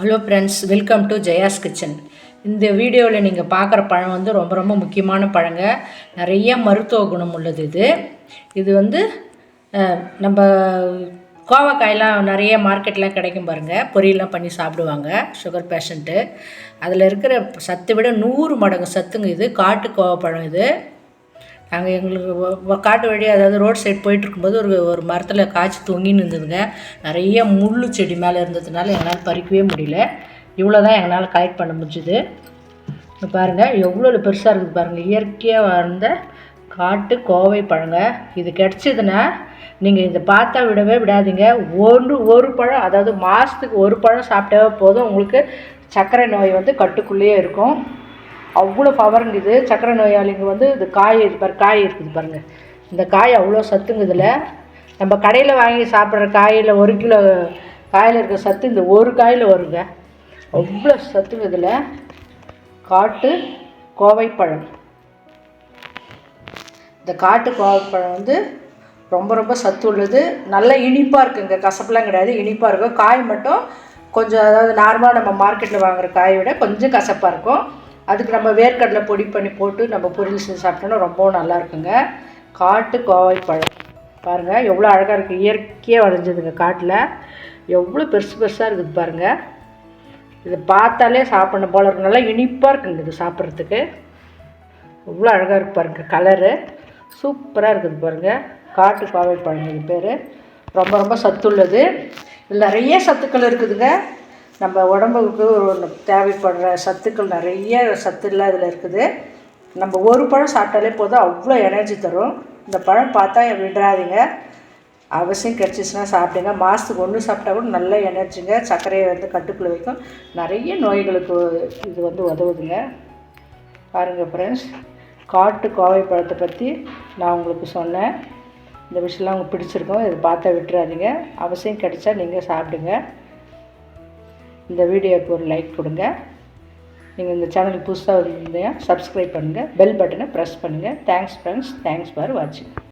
Hello friends, welcome to Jaya's kitchen. இந்த வீடியோவில் நீங்கள் பார்க்குற பழம் வந்து ரொம்ப ரொம்ப முக்கியமான பழங்க. நிறைய மருத்துவ குணம் உள்ளது. இது வந்து நம்ம கோவக்காயெலாம் நிறைய மார்க்கெட்லாம் கிடைக்கும் பாருங்கள். பொரியெல்லாம் பண்ணி சாப்பிடுவாங்க சுகர் பேஷண்ட்டு. அதில் இருக்கிற சத்தை விட 100 மடங்கு சத்துங்க இது. காட்டு கோவப்பழம் இது. நாங்கள் எங்களுக்கு காட்டு வழி, அதாவது ரோட் சைடு போயிட்டுருக்கும்போது ஒரு மரத்தில் காய்ச்சி தொங்கின்னு இருந்ததுங்க. நிறைய முள் செடி மேலே இருந்ததுனால எங்களால் பறிக்கவே முடியல. இவ்வளோ தான் எங்களால் கலெக்ட் பண்ண முடிஞ்சுது. இப்போ பாருங்கள் எவ்வளோ பெருசாக இருக்குது பாருங்கள். இயற்கையாக வளர்ந்த காட்டு கோவை பழங்க. இது கிடச்சிதுன்னா நீங்கள் இதை பார்த்தா விடவே விடாதீங்க. ஒரு பழம், அதாவது மாதத்துக்கு ஒரு பழம் சாப்பிட்டாவே போதும். உங்களுக்கு சர்க்கரை நோய் வந்து கட்டுக்குள்ளேயே இருக்கும். அவ்வளோ பவருங்க இது. சர்க்கரை நோயாளிங்க வந்து இது காய் காய் இருக்குது பாருங்கள். இந்த காய் அவ்வளோ சத்துங்க இதில். நம்ம கடையில் வாங்கி சாப்பிட்ற காயில் 1 கிலோ காயில் இருக்கிற சத்து இந்த ஒரு காயில் வருங்க. அவ்வளோ சத்துங்க இதில். காட்டு கோவைப்பழம். இந்த காட்டு கோவைப்பழம் வந்து ரொம்ப ரொம்ப சத்து உள்ளது. நல்ல இனிப்பாக இருக்குங்க. கசப்புலாம் கிடையாது, இனிப்பாக இருக்கும். காய் மட்டும் கொஞ்சம், அதாவது நார்மலாக நம்ம மார்க்கெட்டில் வாங்குகிற காயை விட கொஞ்சம் கசப்பாக இருக்கும். அதுக்கு நம்ம வேர்க்கடலை பொடி பண்ணி போட்டு நம்ம பொரியல் செஞ்சு சாப்பிட்டோன்னா ரொம்பவும் நல்லா இருக்குங்க. காட்டு கோவைப்பழம் பாருங்கள் எவ்வளோ அழகாக இருக்குது. இயற்கையாக விளைஞ்சதுங்க காட்டில். எவ்வளோ பெருசு பெருசாக இருக்குது பாருங்கள். இதை பார்த்தாலே சாப்பிடணும் போல இருக்கு. நல்லா இனிப்பாக இருக்குங்க இது சாப்பிட்றதுக்கு. எவ்வளோ அழகாக இருக்குது பாருங்கள். கலரு சூப்பராக இருக்குது பாருங்கள். காட்டு கோவைப்பழம் இது பேர். ரொம்ப ரொம்ப சத்துள்ளது. இதில் நிறைய சத்துக்கள் இருக்குதுங்க. நம்ம உடம்புக்கு தேவைப்படுற சத்துக்கள் நிறைய சத்துலாம் இதில் இருக்குது. நம்ம ஒரு பழம் சாப்பிட்டாலே போதும், அவ்வளோ எனர்ஜி தரும். இந்த பழம் பார்த்தா விடாதீங்க. அவசியம் கிடச்சிச்சின்னா சாப்பிடுங்க. மாதத்துக்கு 1 சாப்பிட்டா கூட நல்ல எனர்ஜிங்க. சர்க்கரையை வந்து கட்டுக்குள்ளே வைக்கும். நிறைய நோய்களுக்கு இது வந்து உதவுதுங்க. பாருங்கள் ஃப்ரெண்ட்ஸ், காட்டு கோவைப்பழத்தை பற்றி நான் உங்களுக்கு சொன்னேன். இந்த விஷயம்லாம் உங்களுக்கு பிடிச்சிருக்கும். இதை பார்த்தா விட்டுறாதீங்க. அவசியம் கிடைச்சா நீங்கள் சாப்பிடுங்க. இந்த வீடியோவுக்கு ஒரு லைக் கொடுங்க. நீங்கள் இந்த சேனலுக்கு புதுசாக இருந்தீங்கன்னா சப்ஸ்கிரைப் பண்ணுங்கள். பெல் பட்டனை ப்ரெஸ் பண்ணுங்கள். Thanks friends. தேங்க்ஸ் ஃபார் வாட்சிங்.